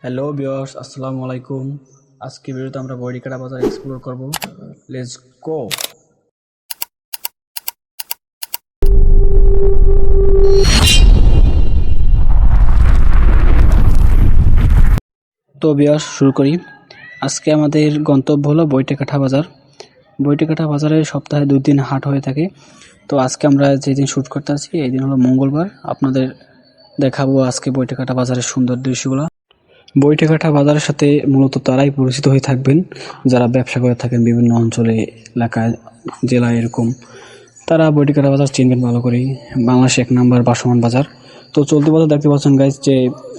Hello viewers, আসসালামু আলাইকুম। আজকে ভিডিওতে আমরা বড়িকাটা বাজার এক্সপ্লোর করব। Let's go. তো ভিউয়ার্স, শুরু করি। আজকে আমাদের গন্তব্য হলো বৈটেকাঠা বাজার। বৈটেকাঠা বাজারে সপ্তাহে 2 দিন হাট হয়ে থাকে। তো আজকে আমরা যেদিন শ্যুট করতে আছি এই দিন হলো মঙ্গলবার। আপনাদের দেখাবো আজকে বৈটেকাঠা বাজারের সুন্দর দৃশ্যগুলো। বৈটেকাঠা বাজারের সাথে মূলত তারাই পরিচিত হয়ে থাকবেন যারা ব্যবসা করে থাকেন বিভিন্ন অঞ্চলে, এলাকায়, জেলায় এরকম। তারা বৈটেকাঠা বাজার চিনবেন ভালো করেই। বাংলাদেশে 1 নম্বর ভাসমান বাজার। তো চলতি বাজার দেখতে পাচ্ছেন গাইজ, যে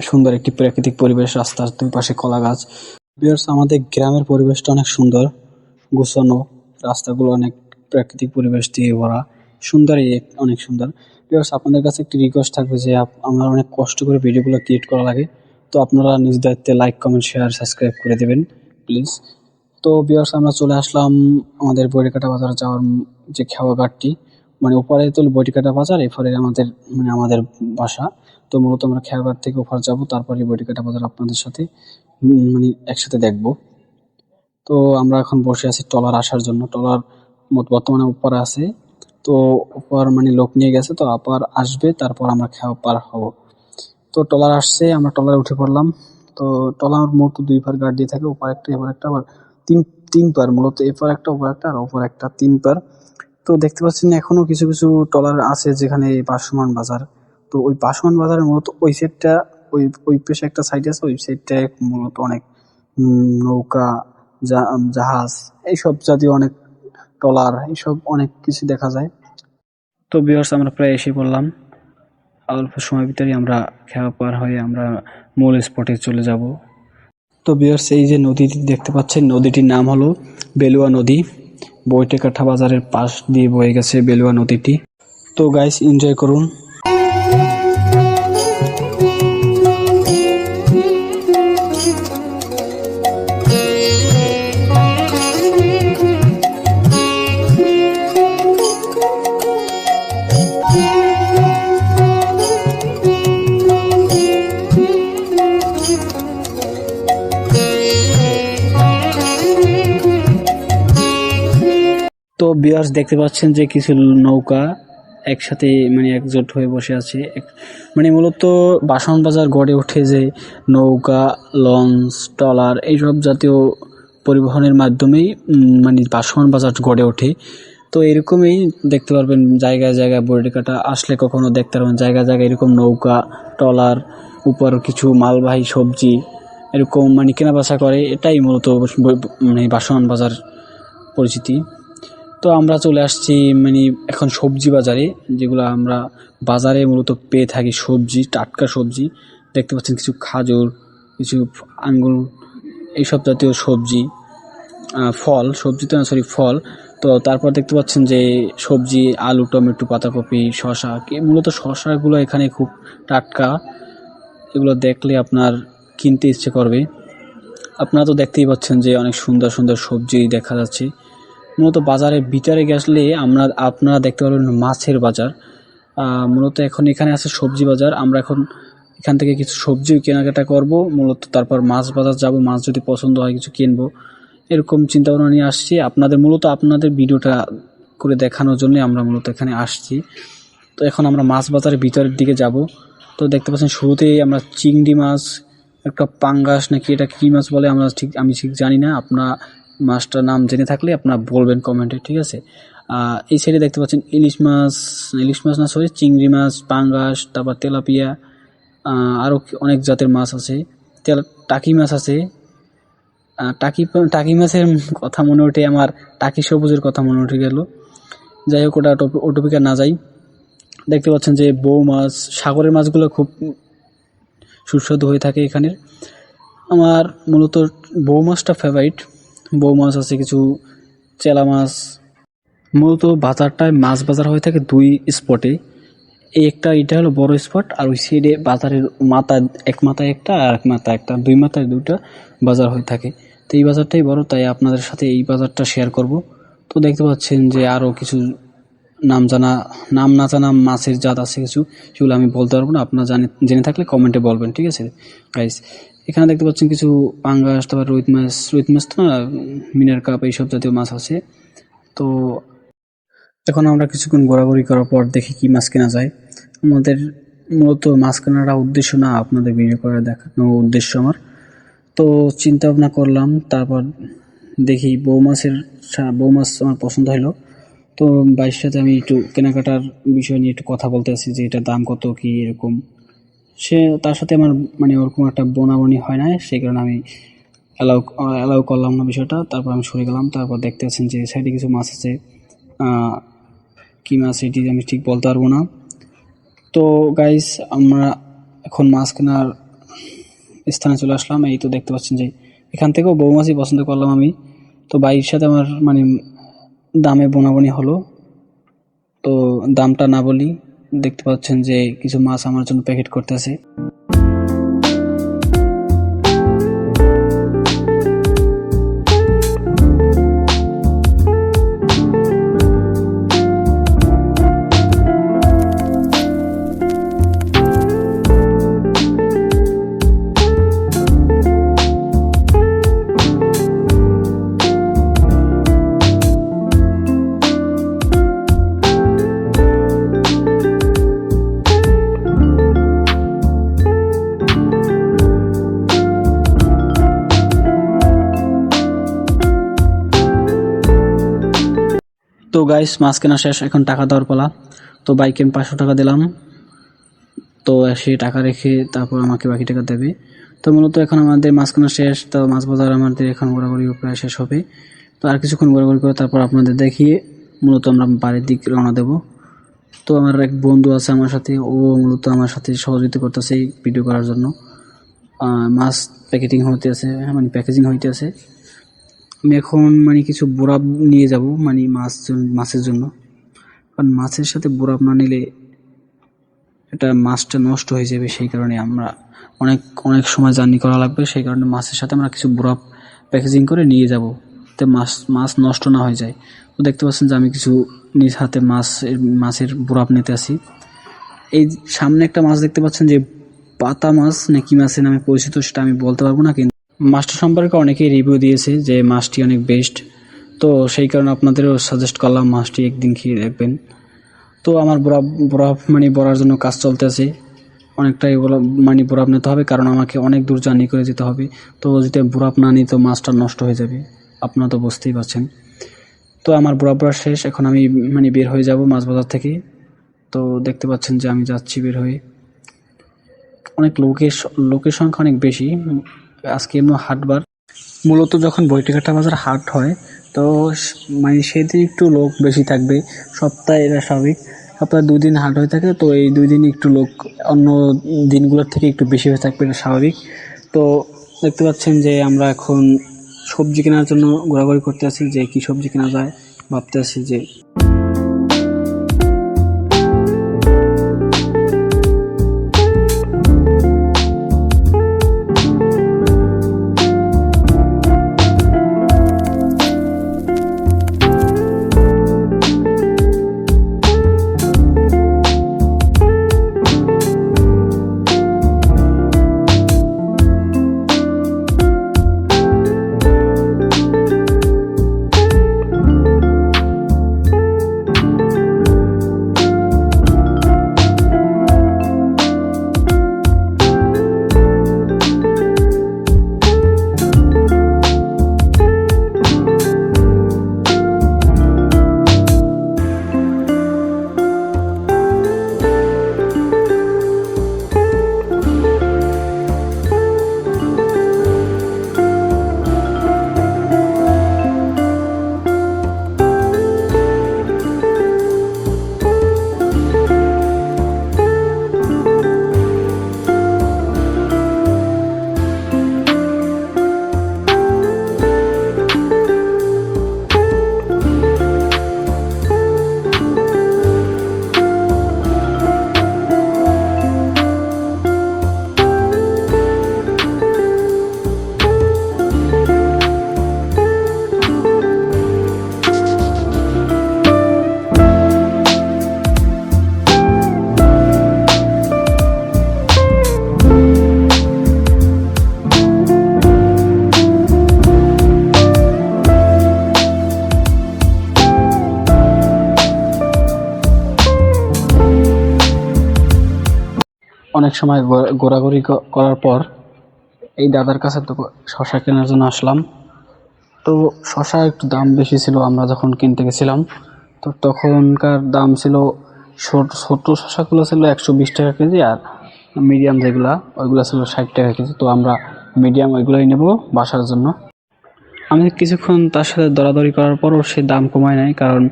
সুন্দর একটি প্রাকৃতিক পরিবেশ, রাস্তার দুই পাশে কলা গাছ। ভিউয়ার্স, আমাদের গ্রামের পরিবেশটা অনেক সুন্দর, গোছানো, রাস্তাগুলো অনেক প্রাকৃতিক পরিবেশ দিয়ে ভরা, সুন্দর, অনেক সুন্দর। ভিউয়ার্স, আপনাদের কাছে একটি রিকোয়েস্ট থাকবে যে আমার অনেক কষ্ট করে ভিডিওগুলো ক্রিয়েট করা লাগে, তো আপনারা নিজ দায়িত্বে লাইক, কমেন্ট, শেয়ার, সাবস্ক্রাইব করে দেবেন প্লিজ। তো ভিউয়ার্স, আমরা চলে আসলাম আমাদের বৈটেকাঠা বাজার যাওয়ার যে খেওয়াঘাটটি, মানে উপরে তো বৈটেকাঠা বাজার, এরপরে আমাদের বাসা। তো মূলত আমরা খেওয়াঘাট থেকে ওপার যাব, তারপরে বৈটেকাঠা বাজার আপনাদের সাথে একসাথে দেখব। তো আমরা এখন বসে আছি ট্রলার আসার জন্য। ট্রলার বর্তমানে উপরে আছে, তো উপর লোক নিয়ে গেছে, তো আপার আসবে, তারপর আমরা খেওয়া পার হব। তো ট্রলার আসছে, আমরা ট্রলারে উঠে পড়লাম। তো ট্রলার মূলত 2 পার গার্ড দিয়ে থাকে, ওপার একটা এপার একটা, আবার তিন পার, মূলত এপার একটা ওপার একটা আর ওপার একটা, 3 পার। তো দেখতে পাচ্ছেন এখনো কিছু কিছু ট্রলার আছে যেখানে ভাসমান বাজার। তো ওই ভাসমান বাজারের মূলত ওই সাইডটা, ওই পাশে একটা সাইড আছে, ওই সাইডটায় মূলত অনেক নৌকা, জাহাজ, এইসব জাতীয় অনেক ট্রলার, এইসব অনেক কিছু দেখা যায়। তো ভিউয়ার্স, আমরা প্রায় এসে পড়লাম। অল্প সময়ের ভিতরেই আমরা খেয়া পার হয়ে আমরা মূল স্পটে চলে যাব। তো ভিউয়ার্স, এই যে নদীটি দেখতে পাচ্ছেন, নদীটির নাম হলো বেলুয়া নদী। বৈটেকাঠা বাজারের পাশ দিয়ে বয়ে গেছে বেলুয়া নদীটি। তো গাইস, এনজয় করুন। তো ভিউয়ার্স, দেখতে পাচ্ছেন যে কিছু নৌকা একসাথে একজোট হয়ে বসে আছে। মূলত ভাসমান বাজার গড়ে ওঠে যে নৌকা, লঞ্চ, ট্রলার, এইসব জাতীয় পরিবহনের মাধ্যমেই ভাসমান বাজার গড়ে ওঠে। তো এরকমই দেখতে পারবেন জায়গায় জায়গায়, বৈটেকাঠা আসলে কখনো দেখতে পারবেন জায়গায় জায়গায় এরকম নৌকা, ট্রলার, উপর কিছু মালবাহী সবজি এরকম কেনা বেচা করে। এটাই মূলত ভাসমান বাজার পরিচিতি। তো আমরা চলে আসছি এখন সবজি বাজারে, যেগুলো আমরা বাজারে মূলত পেয়ে থাকি। সবজি, টাটকা সবজি দেখতে পাচ্ছেন, কিছু খাজুর, কিছু আঙ্গুর, এইসব জাতীয় সবজি, ফল, সবজি তো না, সরি, ফল। তো তারপর দেখতে পাচ্ছেন যে সবজি, আলু, টমেটো, পাতাকপি, শশা। মূলত শশাগুলো এখানে খুব টাটকা, এগুলো দেখলে আপনার কিনতে ইচ্ছে করবে। আপনারা তো দেখতেই পাচ্ছেন যে অনেক সুন্দর সুন্দর সবজি দেখা যাচ্ছে। মূলত বাজারের ভিতরে গেলে আপনারা দেখতে পারবেন মাছের বাজার। মূলত এখন এখানে আছে সবজি বাজার। আমরা এখন এখান থেকে কিছু সবজি কেনাকাটা করব, মূলত তারপর মাছ বাজার যাব, মাছ যদি পছন্দ হয় কিছু কিনবো, এরকম চিন্তা ভাবনা নিয়ে আসছি। আপনাদের ভিডিওটা করে দেখানোর জন্য আমরা মূলত এখানে আসছি। তো এখন আমরা মাছ বাজারের ভিতরের দিকে যাব। তো দেখতে পাচ্ছেন শুরুতেই আমরা চিংড়ি মাছ, একটা পাঙ্গাস নাকি এটা কি মাছ বলে আমি ঠিক জানি না। আপনার মাছটার নাম জেনে থাকলে আপনারা বলবেন কমেন্টে, ঠিক আছে? এই সাইডে দেখতে পাচ্ছেন ইলিশ মাছ না, সরি, চিংড়ি মাছ, পাঙ্গাস, তারপর তেলাপিয়া, আরও অনেক জাতের মাছ আছে। টাকি মাছ আছে। টাকি মাছের কথা মনে ওঠে আমার, টাকি সবুজের কথা মনে উঠে গেল। যাই হোক, ও টপিকে না যাই। দেখতে পাচ্ছেন যে বৌ মাছ, সাগরের মাছগুলো খুব সুস্বাদু হয়ে থাকে এখানের। আমার মূলত বৌ মাছটা ফেভারিট। বৌ মাছ আছে, কিছু চেলা মাছ। মূলত বাজারটায় মাছ বাজার হয়ে থাকে 2 স্পটে। এটা হলো বড় স্পট, আর ওই সাইডে বাজারের এক মাথায় একটা আর এক মাথায় একটা, 2 মাথায় 2টা বাজার হয়ে থাকে। তো এই বাজারটাই বড়, তাই আপনাদের সাথে এই বাজারটা শেয়ার করব। তো দেখতে পাচ্ছেন যে আরও কিছু নাম না জানা মাছের জাত আছে কিছু, সেগুলো আমি বলতে পারবো না। আপনারা জেনে থাকলে কমেন্টে বলবেন, ঠিক আছে গাইস? এখানে দেখতে পাচ্ছেন কিছু পাঙ্গাস, তারপর রুই মাছ তো না, মিনার কাপ এইসব জাতীয় মাছ আছে। তো এখন আমরা কিছুক্ষণ ঘোরাঘুরি করার পর দেখি কি মাছ কেনা যায়। আমাদের মূলত মাছ কেনাটা উদ্দেশ্য না, আপনাদের ভিডিও করে দেখানো উদ্দেশ্য আমার। তো চিন্তা ভাবনা করলাম, তারপর দেখি বউ মাছ আমার পছন্দ হলো। তো ভাইয়ের সাথে আমি একটু কেনাকাটার বিষয় নিয়ে একটু কথা বলতে আসি যে এটার দাম কত কি এরকম। তার সাথে আমার মানে ওরকম একটা বোনাবনি হয় না, সেই কারণে আমি অ্যালাউ করলাম না বিষয়টা। তারপর আমি সরে গেলাম। তারপর দেখতে পাচ্ছেন যে সাইডে কিছু মাছ আছে, কি মাছ এটি আমি ঠিক বলতে পারবো না। তো গাইস, আমরা এখন মাছ কেনার স্থানে চলে আসলাম। এই তো দেখতে পাচ্ছেন যে এখান থেকেও বউ মাছই পছন্দ করলাম আমি। তো ভাইয়ের সাথে আমার মানে দামে বোনাবনি হলো। তো দামটা না বলি, দেখতে পাচ্ছেন যে কিছু মাছ আমার জন্য প্যাকেট করতেছে। তো গাইস, মাছ কেনা শেষ, এখন টাকা দেওয়ার পালা। তো বাইকে আমি 500 টাকা দিলাম। তো সে টাকা রেখে তারপর আমাকে বাকি টাকা দেবে। তো মূলত এখন আমাদের মাছ কেনা শেষ। তো মাছ বাজার আমাদের এখন ঘোরাঘুরি প্রায় শেষ হবে। তো আর কিছুক্ষণ ঘোরাঘুরি করে তারপর আপনাদের দেখিয়ে মূলত আমরা বাড়ির দিক রওনা দেব। তো আমার এক বন্ধু আছে আমার সাথে, ও মূলত আমার সাথে সহযোগিতা করতেছে এই ভিডিও করার জন্য। মাছ প্যাকেটিং হইতে আছে, মানে প্যাকেজিং হইতে আছে। আমি এখন মানে কিছু বোরাব নিয়ে যাব, মানে মাছের জন্য। কারণ মাছের সাথে বোরাব না নিলে এটা মাছটা নষ্ট হয়ে যাবে, সেই কারণে আমরা অনেক সময় জার্নি করা লাগবে। সেই কারণে মাছের সাথে আমরা কিছু বোরাব প্যাকেজিং করে নিয়ে যাব, যাতে মাছ নষ্ট না হয়ে যায়। তো দেখতে পাচ্ছেন যে আমি কিছু নিজ হাতে মাছের বোরাব নিতে আসি। এই সামনে একটা মাছ দেখতে পাচ্ছেন যে পাতা মাছ না কি মাছের নামে পরিচিত, সেটা আমি বলতে পারবো না, কিন্তু মাছটা সম্পর্কে অনেকেই রিভিউ দিয়েছে যে মাছটি অনেক বেস্ট। তো সেই কারণে আপনাদেরও সাজেস্ট করলাম মাছটি একদিন খেয়ে দেখবেন। তো আমার বরফ মানে ভরার জন্য কাজ চলতেছে। অনেকটাই মানে বরফ নিতে হবে, কারণ আমাকে অনেক দূর জার্নি করে যেতে হবে। তো যদি বরফ না নিই তো মাছটা নষ্ট হয়ে যাবে, আপনারা তো বুঝতেই পারছেন। তো আমার বরফ ভরা শেষ, এখন আমি মানে বের হয়ে যাব মাছ বাজার থেকে। তো দেখতে পাচ্ছেন যে আমি যাচ্ছি বের হয়ে। অনেক লোকের সংখ্যা অনেক বেশি আজকে, এমন হাটবার। মূলত যখন বৈটিকাটা বাজার হাট হয় তো মানে সেদিন একটু লোক বেশি থাকবে। সপ্তাহে এটা স্বাভাবিক, সপ্তাহে 2 দিন হাট হয়ে থাকে। তো এই 2 দিন একটু লোক অন্য দিনগুলোর থেকে একটু বেশি হয়ে থাকবে, এটা স্বাভাবিক। তো দেখতে পাচ্ছেন যে আমরা এখন সবজি কেনার জন্য ঘোরাঘুরি করতে আছি, যে কি সবজি কেনা যায় ভাবতে আছি। যে অনেক সময় ঘোরাঘুরি করার পর এই দাদার কাছে তো শশা কেনার জন্য আসলাম। তো শশা একটু দাম বেশি ছিল আমরা যখন কিনতে গেছিলাম। তো তখনকার দাম ছিল ছোট শশাগুলো ছিল 120 টাকা কেজি, আর মিডিয়াম যেগুলা ওইগুলো ছিল 60 টাকা কেজি। তো আমরা মিডিয়াম ওইগুলোই নেব বাসার জন্য। আমি কিছুক্ষণ তার সাথে দরাদরি করার পরও সে দাম কমায় নাই, কারণ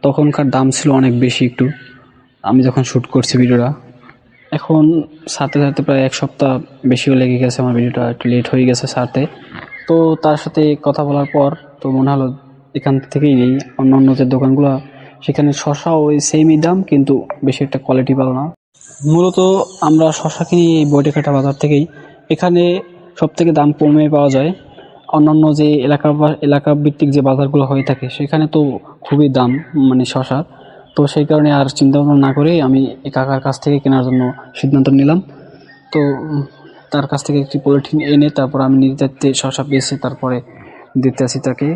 তখনকার দাম ছিল অনেক বেশি একটু, আমি যখন শ্যুট করছি ভিডিওটা। এখন ছাড়তে ছাড়তে প্রায় 1 সপ্তাহ বেশিও লেগে গেছে, আমার ভিডিওটা একটু লেট হয়ে গেছে ছাড়তে। তো তার সাথে কথা বলার পর তো মনে হলো এখান থেকেই নেই। অন্য যে দোকানগুলো সেখানে শশা ওই সেমই দাম, কিন্তু বেশি একটা কোয়ালিটি ভালো না। মূলত আমরা শশা কিনি এই বৈঠকাটা বাজার থেকেই। এখানে সব থেকে দাম কমে পাওয়া যায়। অন্যান্য যে এলাকা ভিত্তিক যে বাজারগুলো হয়ে থাকে সেখানে তো খুবই দাম, মানে শশার। তো সেই কারণে আর চিন্তা ভাবনা না করে আমি এই কাকার কাছ থেকে কেনার জন্য সিদ্ধান্ত নিলাম। তো তার কাছ থেকে একটি পলিথিন এনে তারপর আমি নিজ দায়িত্বে শশা পেয়েছি, তারপরে দিতে আসি তাকে।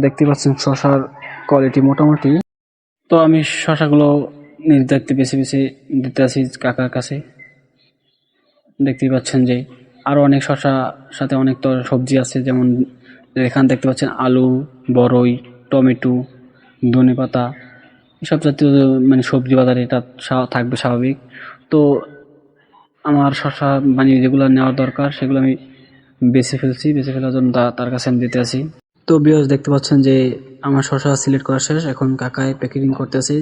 দেখতে পাচ্ছেন শশার কোয়ালিটি মোটামুটি। তো আমি শশাগুলো নিজ দায়িত্বে বেছে বেছে দিতে আসি কাকার কাছে। দেখতেই পাচ্ছেন যে আরও অনেক শশা, সাথে অনেক তো সবজি আছে, যেমন এখানে দেখতে পাচ্ছেন আলু, বরই, টমেটো, ধনেপাতা, এসব জাতীয় মানে সবজি বাজারে এটা থাকবে স্বাভাবিক। তো আমার শশা মানে যেগুলো নেওয়ার দরকার সেগুলো আমি বেছে ফেলার জন্য তার কাছে আমি দিতে আসি। তো ভিউয়ার্স দেখতে পাচ্ছেন যে আমার শশা সিলেক্ট করা শেষ, এখন কাকায় প্যাকেজিং করতেছে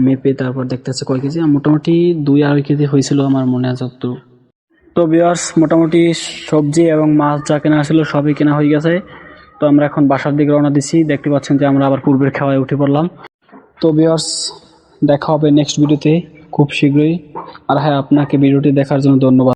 মেপে, তারপর দেখতেছে কয় কেজি। মোটামুটি 2-2.5 কেজি হয়েছিল আমার মনে আছে যতটুকু। তো ভিউয়ার্স মোটামুটি সবজি এবং মাছ যা কেনা ছিল সবই কেনা হয়ে গেছে। তো আমরা এখন বাসার দিকে রওনা দিচ্ছি। দেখতে পাচ্ছেন যে আমরা আবার পূর্বের খাওয়ায় উঠে পড়লাম। তো ভিউয়ার্স দেখা হবে নেক্সট ভিডিওতে খুব শীঘ্রই। আর হ্যাঁ, আপনাকে ভিডিওটি দেখার জন্য ধন্যবাদ।